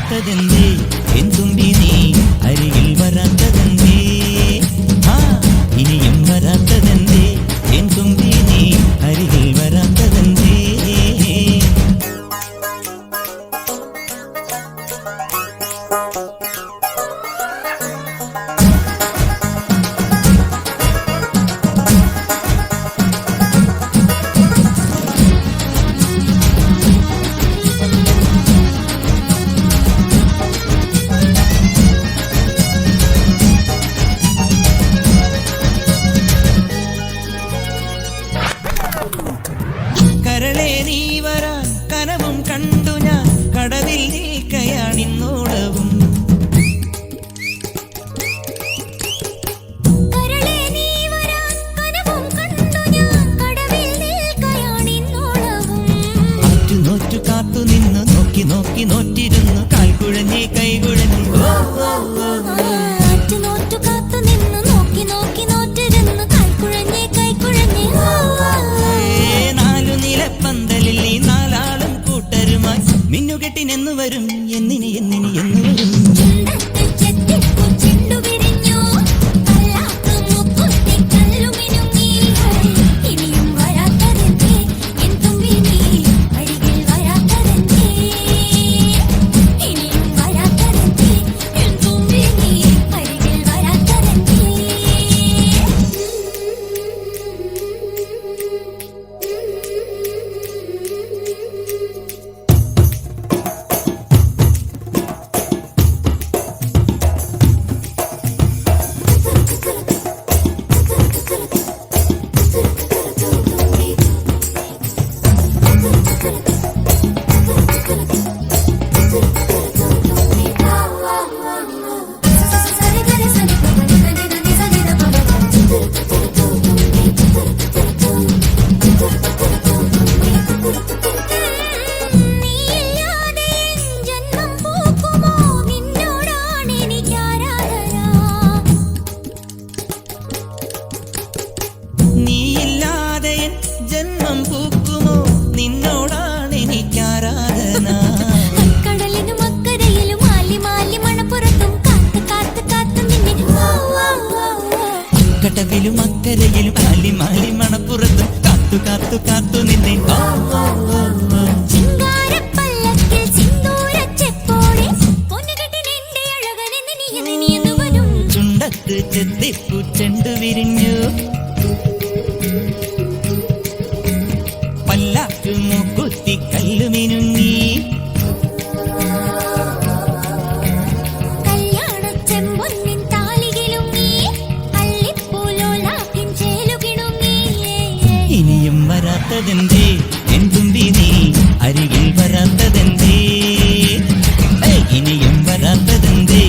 വരാത്തതെന്തേ N തുമ്പി നീ അരികിൽ വരാത്തതെന്തേ ഇനിയും വരാത്തതെന്തേ എൻ തുമ്പി നീ അരികിൽ വരാത്തതെന്തേ കരളേ നീ വരാൻ കനവും കണ്ടു ഞാൻ കടവിൽ നിൽക്കയാണിന്നോളവും ആറ്റുനോറ്റു കാത്തു നിന്ന് നോക്കി നോക്കി നോറ്റിരുന്നു കാൽക്കുഴഞ്ഞേ കൈകുഴഞ്ഞു മിന്നുകെട്ടിനെന്നു വരും എന്നിനി എന്നിനി എന്നു വരും നീയില്ലാതെ ജന്മം പൂക്കുമോ നിന്നോടാണ് എനിക്കാരാധന കടലിനും അക്കരയിലും മാലി മാലി മണപ്പുറത്തും കാത്ത് കാത്ത് കാത്ത് നിന്നെ കടവിലും അക്കരയിലും മാലി മാലി മണപ്പുറത്തും കാത്തു കാത്തു കാത്തു നിന്നെ ചിങ്കാരപ്പല്ലക്കിൽ സിന്ദൂരച്ചെപ്പോടെ പൊന്നുകെട്ടിനെന്റെ അഴകനെ നിനിയെന്നു വരും ചുണ്ടത്ത് ചെത്തിപ്പൂ ചെണ്ടു വിരിഞ്ഞു പല്ലാക്കു മൂക്കുത്തി കല്ലുമിനുങ്ങി കല്യാണച്ചെമ്പൊന്നിൻ താലികിലുങ്ങി അള്ളിപ്പൂലോലാക്കിൻ ചേലുകിണുങ്ങി ഇനിയും വരാത്തതെന്തേ എൻ തുമ്പി നീ അരികിൽ വരാത്തതെന്തേ ഇനിയും വരാത്തതെന്തേ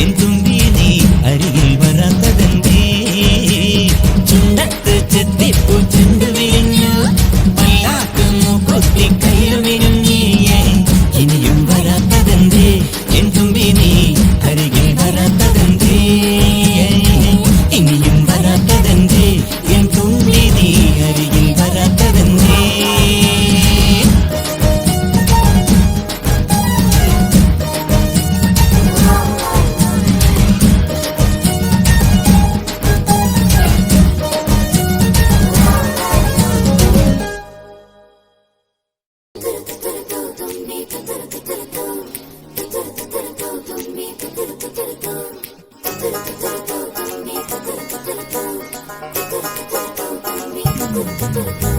എൻ തുമ്പി നീ അരികിൽ വരാത്തതെന്തേ ചുണ്ടത്ത് ചെത്തിപ്പൂ ചെണ്ടു വിരിഞ്ഞു പല്ലാക്കു മൂക്കുത്തി കല്ലുമിനുങ്ങി ഇനിയും വരാത്തതെന്തേ എൻ തുമ്പി നീ അരികിൽ വരാത്തതെന്തേ ഇനിയും വരാത്തതെന്തേ എൻ തുമ്പി നീ അരികിൽ വരാത്തതെന്തേ Thank you.